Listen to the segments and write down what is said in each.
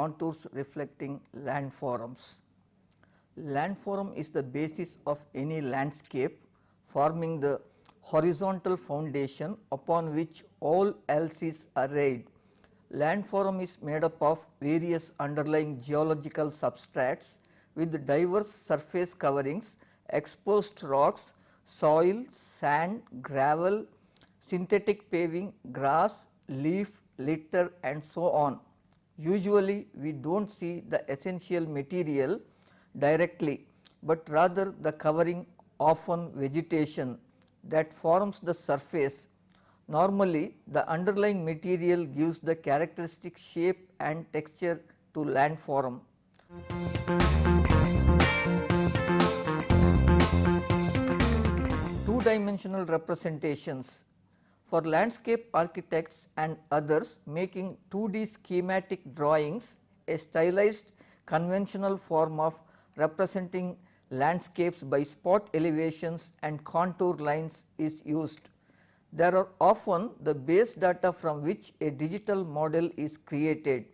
contours reflecting landforms. Landform is the basis of any landscape, forming the horizontal foundation upon which all else is arrayed. Landform is made up of various underlying geological substrates with diverse surface coverings, exposed rocks, soil, sand, gravel, synthetic paving, grass, leaf, litter and so on. Usually we do not see the essential material directly, but rather the covering, often vegetation, that forms the surface. Normally the underlying material gives the characteristic shape and texture to landform. Two-dimensional representations. For landscape architects and others making 2D schematic drawings, a stylized conventional form of representing landscapes by spot elevations and contour lines is used. There are often the base data from which a digital model is created.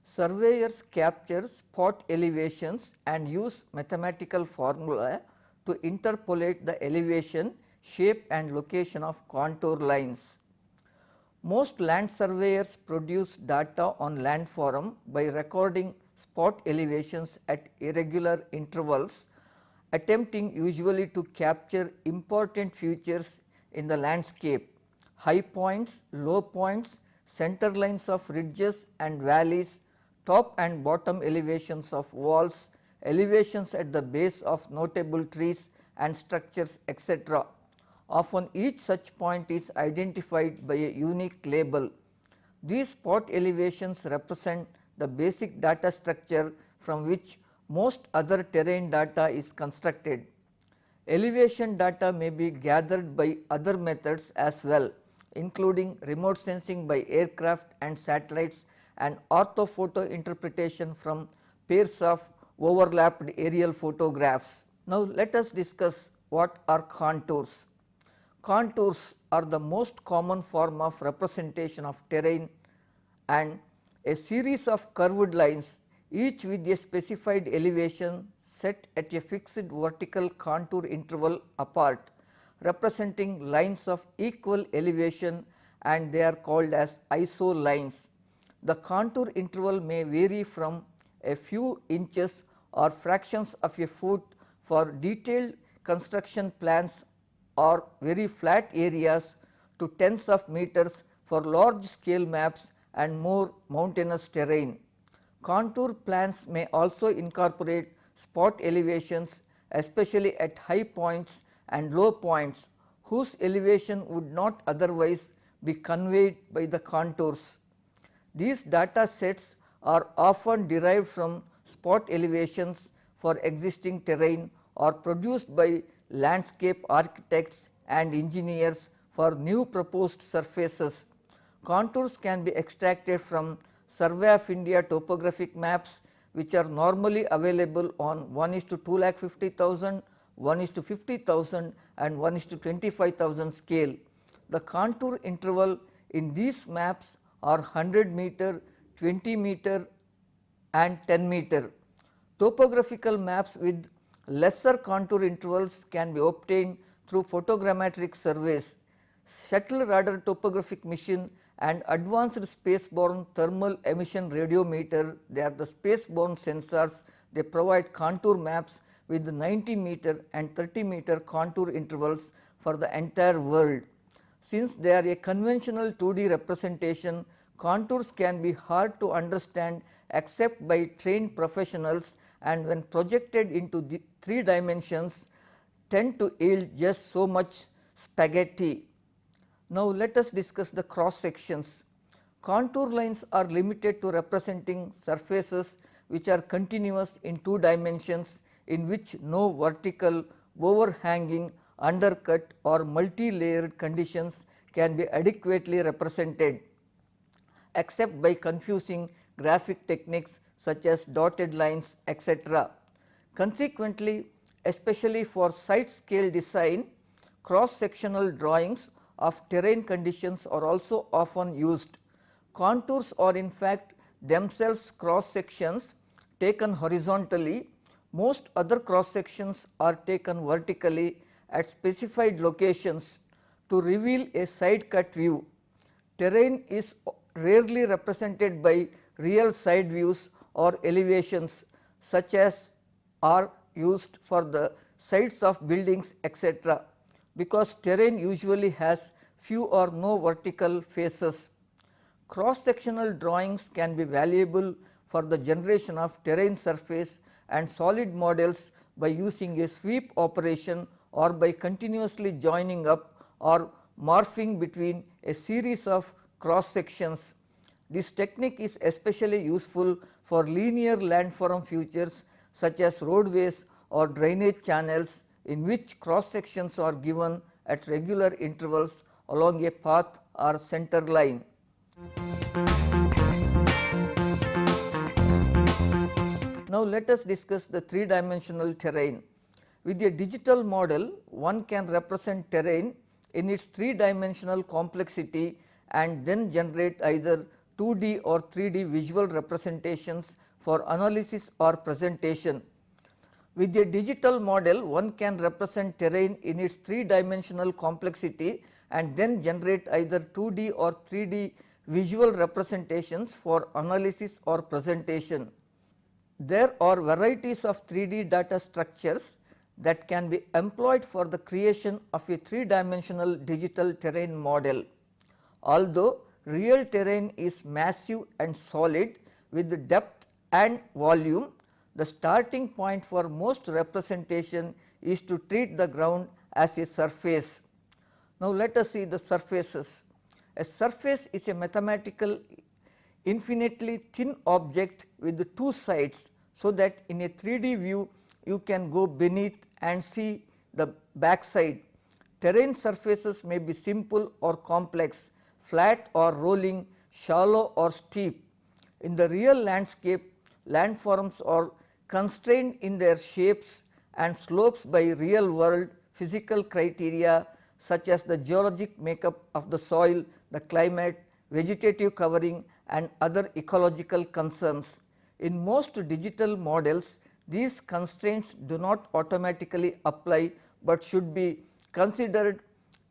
Surveyors capture spot elevations and use mathematical formula to interpolate the elevation, shape and location of contour lines. Most land surveyors produce data on landform by recording spot elevations at irregular intervals, attempting usually to capture important features in the landscape: high points, low points, center lines of ridges and valleys, top and bottom elevations of walls, elevations at the base of notable trees and structures, etc. Often each such point is identified by a unique label. These spot elevations represent the basic data structure from which most other terrain data is constructed. Elevation data may be gathered by other methods as well, including remote sensing by aircraft and satellites and orthophoto interpretation from pairs of overlapped aerial photographs. Now let us discuss what are contours. Contours are the most common form of representation of terrain and a series of curved lines, each with a specified elevation set at a fixed vertical contour interval apart, representing lines of equal elevation, and they are called as isolines. The contour interval may vary from a few inches or fractions of a foot for detailed construction plans or very flat areas to tens of meters for large scale maps and more mountainous terrain. Contour plans may also incorporate spot elevations, especially at high points and low points whose elevation would not otherwise be conveyed by the contours. These data sets are often derived from spot elevations for existing terrain or produced by landscape architects and engineers for new proposed surfaces. Contours can be extracted from Survey of India topographic maps, which are normally available on 1:250,000, 1:50,000 and 1:25,000 scale. The contour interval in these maps are 100 meter, 20 meter and 10 meter. Topographical maps with lesser contour intervals can be obtained through photogrammetric surveys. Shuttle radar topographic machine and advanced spaceborne thermal emission radiometer, they are the spaceborne sensors. They provide contour maps with 90 meter and 30 meter contour intervals for the entire world. Since they are a conventional 2D representation, contours can be hard to understand except by trained professionals, and when projected into the 3 dimensions tend to yield just so much spaghetti. Now let us discuss the cross sections. Contour lines are limited to representing surfaces which are continuous in 2 dimensions, in which no vertical, overhanging, undercut or multi-layered conditions can be adequately represented, except by confusing graphic techniques such as dotted lines, etc. Consequently, especially for site scale design, cross sectional drawings of terrain conditions are also often used. Contours are in fact themselves cross sections taken horizontally. Most other cross sections are taken vertically at specified locations to reveal a side cut view. Terrain is rarely represented by real side views or elevations such as are used for the sides of buildings etc., because terrain usually has few or no vertical faces. Cross sectional drawings can be valuable for the generation of terrain surface and solid models by using a sweep operation or by continuously joining up or morphing between a series of cross sections. This technique is especially useful for linear landform features such as roadways or drainage channels, in which cross sections are given at regular intervals along a path or center line. Now, let us discuss the three-dimensional terrain. With a digital model, one can represent terrain in its three-dimensional complexity and then generate either 2D or 3D visual representations for analysis or presentation. With a digital model, one can represent terrain in its three-dimensional complexity and then generate either 2D or 3D visual representations for analysis or presentation. There are varieties of 3D data structures that can be employed for the creation of a three-dimensional digital terrain model. Although real terrain is massive and solid with depth and volume, the starting point for most representation is to treat the ground as a surface. Now, let us see the surfaces. A surface is a mathematical infinitely thin object with two sides, so that in a 3D view you can go beneath and see the back side. Terrain surfaces may be simple or complex, flat or rolling, shallow or steep. In the real landscape, landforms are constrained in their shapes and slopes by real world physical criteria such as the geologic makeup of the soil, the climate, vegetative covering and other ecological concerns. In most digital models, these constraints do not automatically apply, but should be considered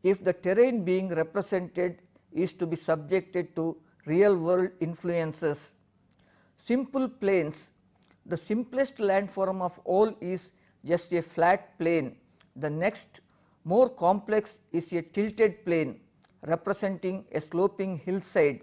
if the terrain being represented is to be subjected to real world influences. Simple planes. The simplest landform of all is just a flat plane. The next more complex is a tilted plane representing a sloping hillside.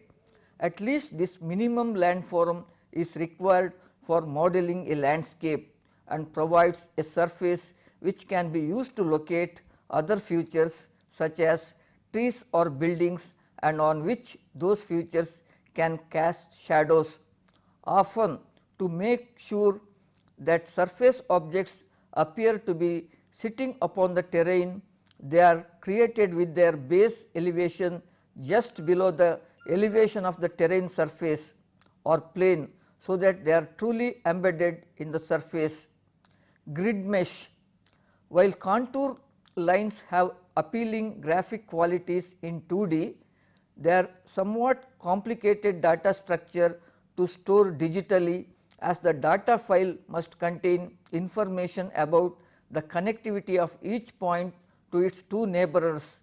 At least this minimum landform is required for modeling a landscape and provides a surface which can be used to locate other features such as trees or buildings, and on which those features can cast shadows. Often, to make sure that surface objects appear to be sitting upon the terrain, they are created with their base elevation just below the elevation of the terrain surface or plane, so that they are truly embedded in the surface. Grid mesh. While contour lines have appealing graphic qualities in 2D, they are somewhat complicated data structure to store digitally, as the data file must contain information about the connectivity of each point to its two neighbours.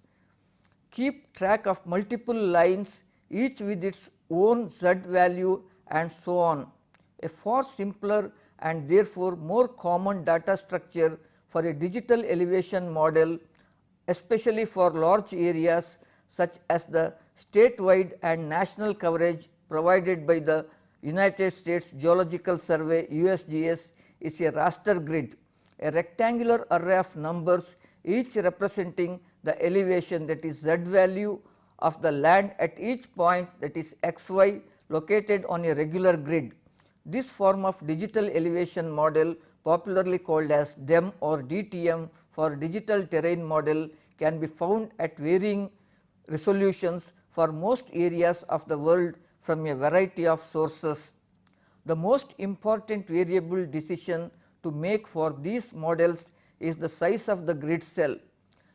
Keep track of multiple lines, each with its own z value and so on. A far simpler and therefore more common data structure for a digital elevation model, especially for large areas such as the statewide and national coverage provided by the United States Geological Survey USGS, is a raster grid, a rectangular array of numbers each representing the elevation, that is z value of the land at each point, that is xy, located on a regular grid. This form of digital elevation model, popularly called as DEM or DTM for digital terrain model, can be found at varying resolutions for most areas of the world from a variety of sources. The most important variable decision to make for these models is the size of the grid cell.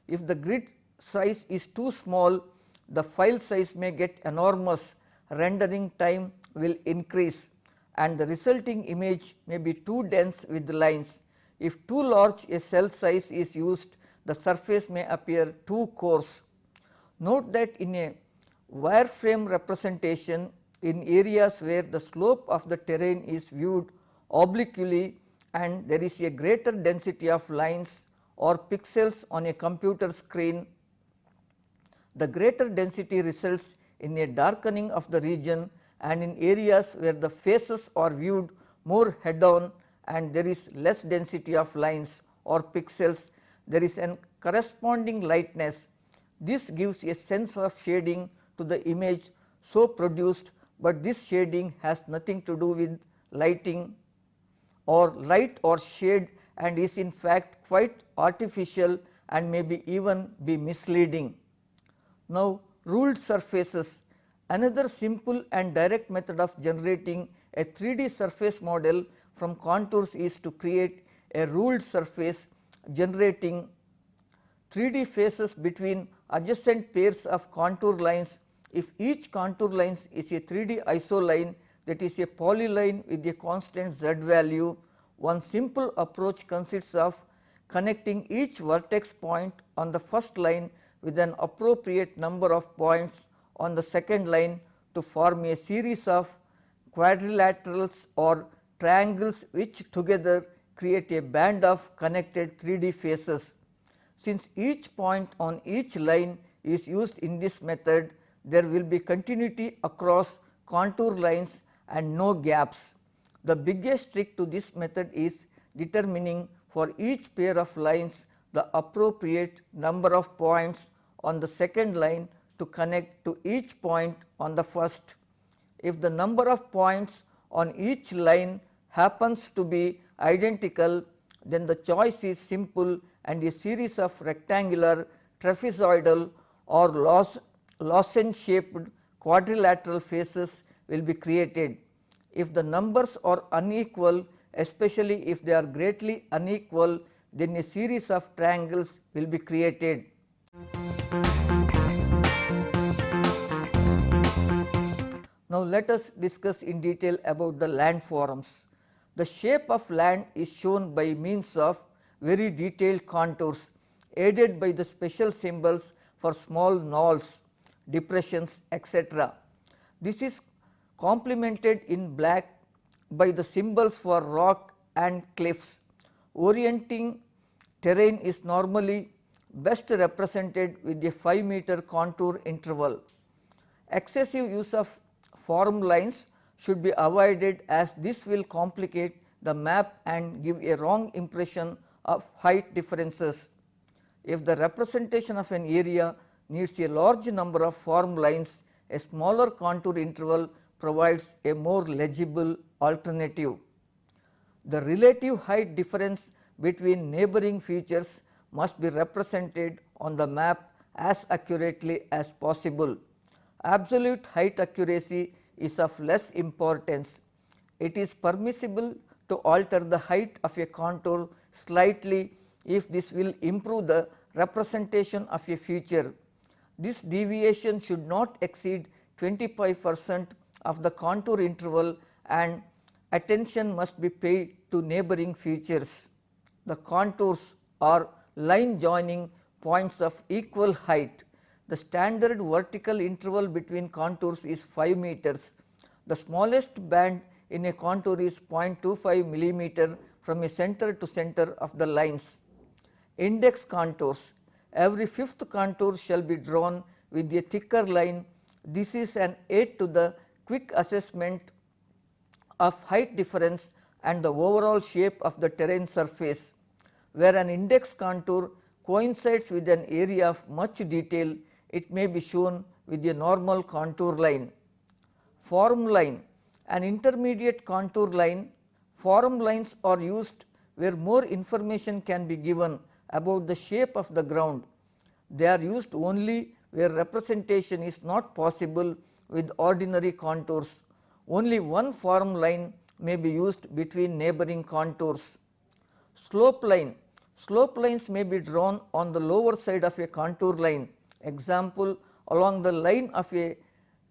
If the grid size is too small, the file size may get enormous, rendering time will increase and the resulting image may be too dense with lines. If too large a cell size is used, the surface may appear too coarse. Note that in a wireframe representation, in areas where the slope of the terrain is viewed obliquely and there is a greater density of lines or pixels on a computer screen, the greater density results in a darkening of the region, and in areas where the faces are viewed more head on and there is less density of lines or pixels, there is an corresponding lightness. This gives a sense of shading to the image so produced, but this shading has nothing to do with lighting or light or shade and is in fact quite artificial and maybe even be misleading. Now, ruled surfaces. Another simple and direct method of generating a 3D surface model from contours is to create a ruled surface generating 3D faces between adjacent pairs of contour lines. If each contour line is a 3D isoline, that is a polyline with a constant z value, one simple approach consists of connecting each vertex point on the first line with an appropriate number of points on the second line to form a series of quadrilaterals or triangles which together create a band of connected 3D faces. Since each point on each line is used in this method, there will be continuity across contour lines and no gaps. The biggest trick to this method is determining for each pair of lines the appropriate number of points on the second line to connect to each point on the first. If the number of points on each line happens to be identical, then the choice is simple and a series of rectangular, trapezoidal or lozenge shaped quadrilateral faces will be created. If the numbers are unequal, especially if they are greatly unequal, then a series of triangles will be created. Now, let us discuss in detail about the landforms. The shape of land is shown by means of very detailed contours aided by the special symbols for small knolls, depressions, etc. This is complemented in black by the symbols for rock and cliffs. Orienting terrain is normally best represented with a 5-meter contour interval. Excessive use of form lines should be avoided as this will complicate the map and give a wrong impression of height differences. If the representation of an area needs a large number of form lines, a smaller contour interval provides a more legible alternative. The relative height difference between neighboring features must be represented on the map as accurately as possible. Absolute height accuracy is of less importance. It is permissible to alter the height of a contour slightly if this will improve the representation of a feature. This deviation should not exceed 25% of the contour interval and attention must be paid to neighboring features. The contours are line joining points of equal height. The standard vertical interval between contours is 5 meters. The smallest band in a contour is 0.25 millimeter from a center to center of the lines. Index contours. Every fifth contour shall be drawn with a thicker line. This is an aid to the quick assessment of height difference and the overall shape of the terrain surface. Where an index contour coincides with an area of much detail, it may be shown with a normal contour line. Form line. An intermediate contour line. Form lines are used where more information can be given about the shape of the ground. They are used only where representation is not possible with ordinary contours. Only one form line may be used between neighboring contours. Slope line. Slope lines may be drawn on the lower side of a contour line. Example, along the line of a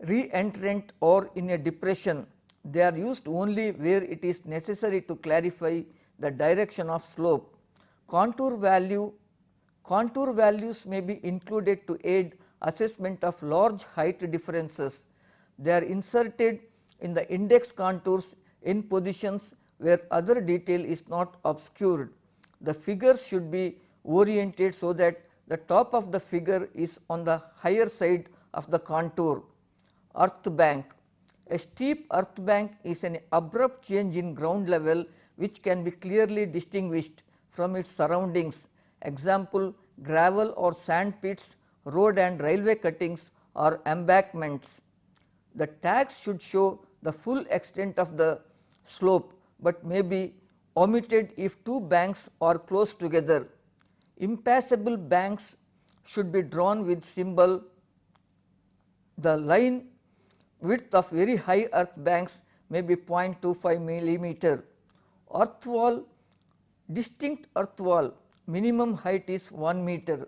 re-entrant or in a depression They are used only where it is necessary to clarify the direction of slope. Contour values may be included to aid assessment of large height differences. They are inserted in the index contours in positions where other detail is not obscured. The figures should be oriented so that the top of the figure is on the higher side of the contour. Earth bank. A steep earth bank is an abrupt change in ground level which can be clearly distinguished from its surroundings. Example, gravel or sand pits, road and railway cuttings or embankments. The tags should show the full extent of the slope, but may be omitted if two banks are close together. Impassable banks should be drawn with symbol. The line width of very high earth banks may be 0.25 millimeter. Earth wall, distinct earth wall, minimum height is 1 meter.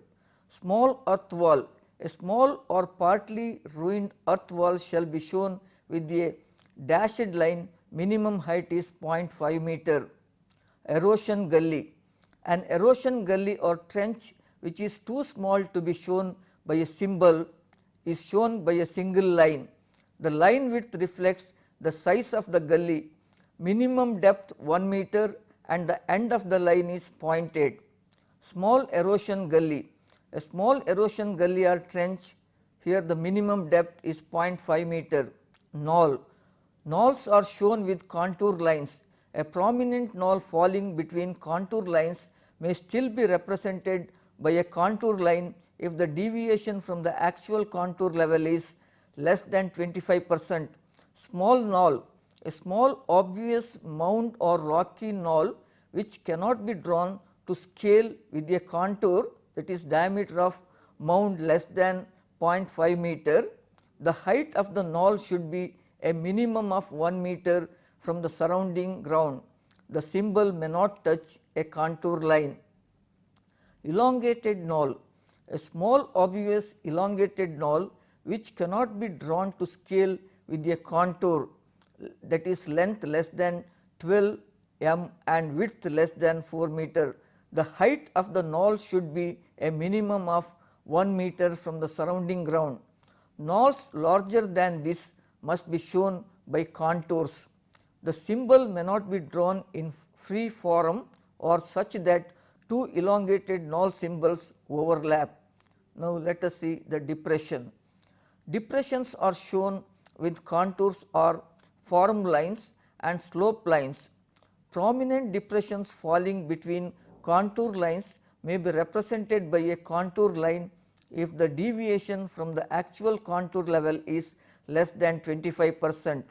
Small earth wall, a small or partly ruined earth wall shall be shown with a dashed line, minimum height is 0.5 meter. Erosion gully, an erosion gully or trench which is too small to be shown by a symbol is shown by a single line. The line width reflects the size of the gully, minimum depth 1 meter and the end of the line is pointed. Small erosion gully, a small erosion gully or trench, here the minimum depth is 0.5 meter. Knoll, knolls are shown with contour lines. A prominent knoll falling between contour lines may still be represented by a contour line if the deviation from the actual contour level is less than 25%. Small knoll, a small obvious mound or rocky knoll which cannot be drawn to scale with a contour, that is diameter of mound less than 0.5 meter. The height of the knoll should be a minimum of 1 meter from the surrounding ground. The symbol may not touch a contour line. Elongated knoll, a small obvious elongated knoll which cannot be drawn to scale with a contour, that is length less than 12 m and width less than 4 meter. The height of the knoll should be a minimum of 1 meter from the surrounding ground. Knolls larger than this must be shown by contours. The symbol may not be drawn in free form or such that two elongated knoll symbols overlap. Now, let us see the depression. Depressions are shown with contours or form lines and slope lines. Prominent depressions falling between contour lines may be represented by a contour line if the deviation from the actual contour level is less than 25%.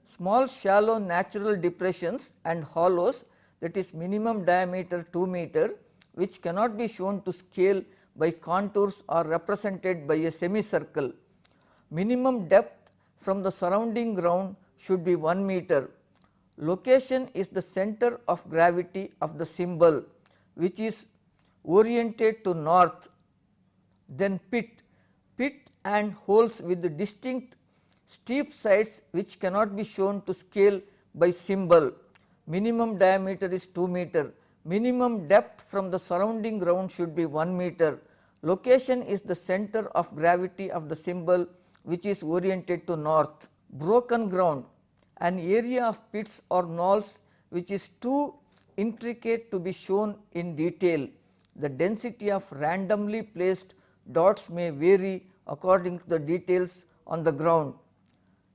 Small shallow natural depressions and hollows, that is minimum diameter 2 meter, which cannot be shown to scale by contours are represented by a semicircle. Minimum depth from the surrounding ground should be 1 meter. Location is the center of gravity of the symbol, which is oriented to north. Then pit and holes with the distinct steep sides which cannot be shown to scale by symbol. Minimum diameter is 2 meter. Minimum depth from the surrounding ground should be 1 meter. Location is the center of gravity of the symbol which is oriented to north. Broken ground, an area of pits or knolls which is too intricate to be shown in detail. The density of randomly placed dots may vary according to the details on the ground.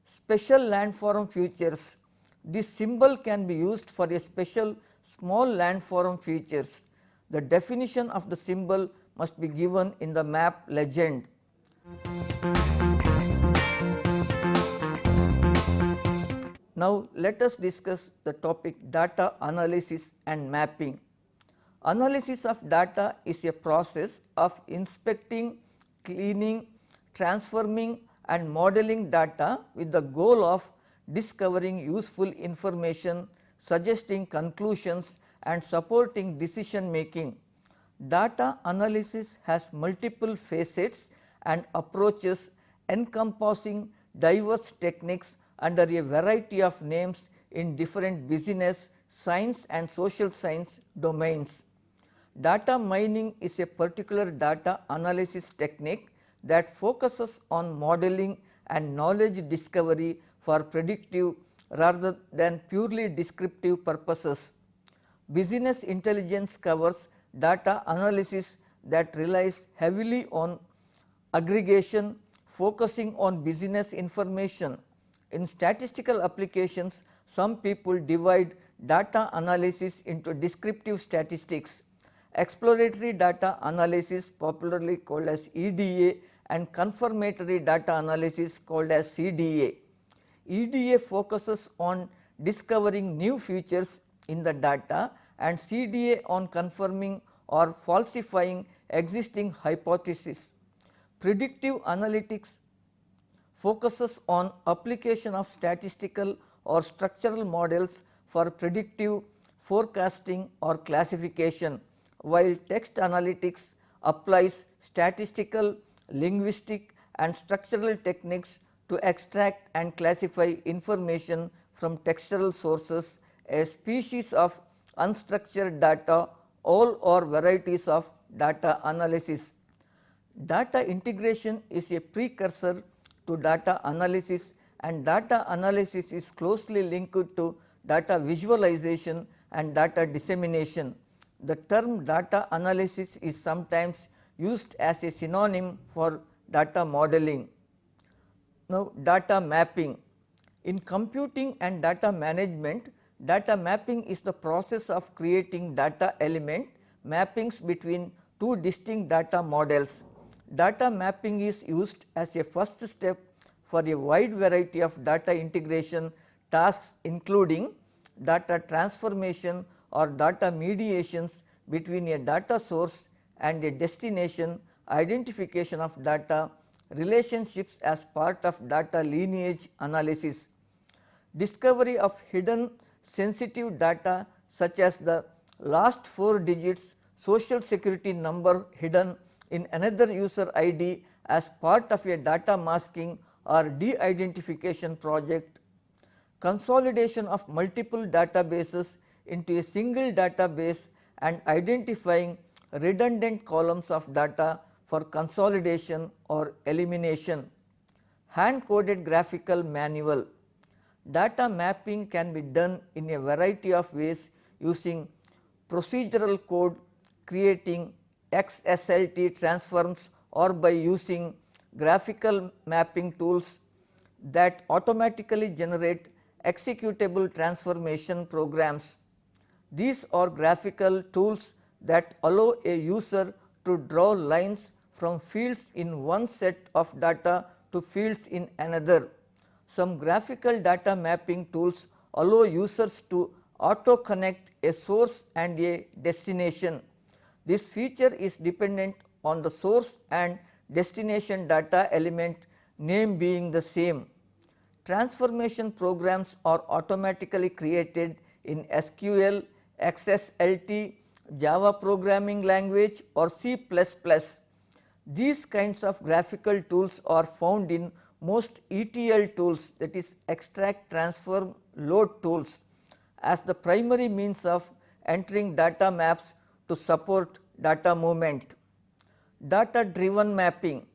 Special landform features. This symbol can be used for a special small landform features. The definition of the symbol must be given in the map legend. Now, let us discuss the topic data analysis and mapping. Analysis of data is a process of inspecting, cleaning, transforming and modeling data with the goal of discovering useful information, suggesting conclusions and supporting decision making. Data analysis has multiple facets and approaches encompassing diverse techniques under a variety of names in different business, science and social science domains. Data mining is a particular data analysis technique that focuses on modeling and knowledge discovery for predictive rather than purely descriptive purposes. Business intelligence covers data analysis that relies heavily on aggregation, focusing on business information. In statistical applications, some people divide data analysis into descriptive statistics, exploratory data analysis popularly called as EDA, and confirmatory data analysis called as CDA. EDA focuses on discovering new features in the data and CDA on confirming or falsifying existing hypotheses. Predictive analytics focuses on application of statistical or structural models for predictive forecasting or classification, while text analytics applies statistical, linguistic and structural techniques to extract and classify information from textual sources, a species of unstructured data, all or varieties of data analysis. Data integration is a precursor to data analysis, and data analysis is closely linked to data visualization and data dissemination. The term data analysis is sometimes used as a synonym for data modeling. Now, data mapping. In computing and data management, data mapping is the process of creating data element mappings between two distinct data models. Data mapping is used as a first step for a wide variety of data integration tasks, including data transformation or data mediations between a data source and a destination, identification of data, relationships as part of data lineage analysis, discovery of hidden sensitive data such as the last 4 digits social security number hidden in another user ID as part of a data masking or de-identification project, consolidation of multiple databases into a single database and identifying redundant columns of data for consolidation or elimination, hand coded graphical manual. Data mapping can be done in a variety of ways using procedural code, creating XSLT transforms, or by using graphical mapping tools that automatically generate executable transformation programs. These are graphical tools that allow a user to draw lines from fields in one set of data to fields in another. Some graphical data mapping tools allow users to auto connect a source and a destination. This feature is dependent on the source and destination data element name being the same. Transformation programs are automatically created in SQL, XSLT, Java programming language or C++. These kinds of graphical tools are found in most ETL tools, that is extract, transform, load tools, as the primary means of entering data maps to support data movement. Data driven mapping.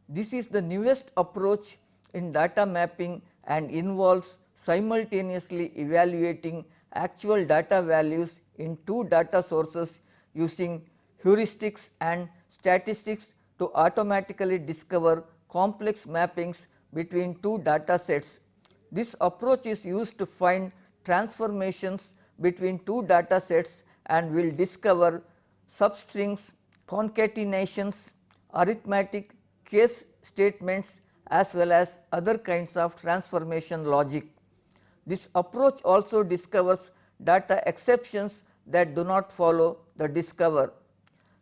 This is the newest approach in data mapping and involves simultaneously evaluating actual data values in two data sources using heuristics and statistics to automatically discover complex mappings between two data sets. This approach is used to find transformations between two data sets and will discover substrings, concatenations, arithmetic, case statements as well as other kinds of transformation logic. This approach also discovers data exceptions that do not follow the discover.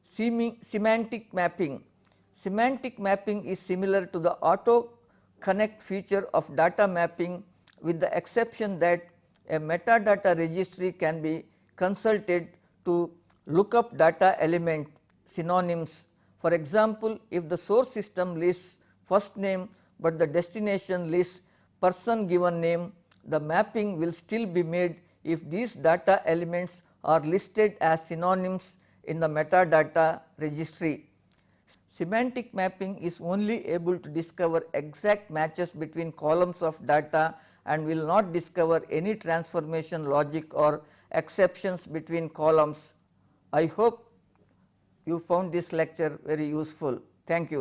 Semantic mapping. Semantic mapping is similar to the auto connect feature of data mapping, with the exception that a metadata registry can be consulted to look up data element synonyms. For example, if the source system lists first name, but the destination lists person given name, the mapping will still be made if these data elements are listed as synonyms in the metadata registry. Semantic mapping is only able to discover exact matches between columns of data and will not discover any transformation logic or exceptions between columns. I hope you found this lecture very useful. Thank you.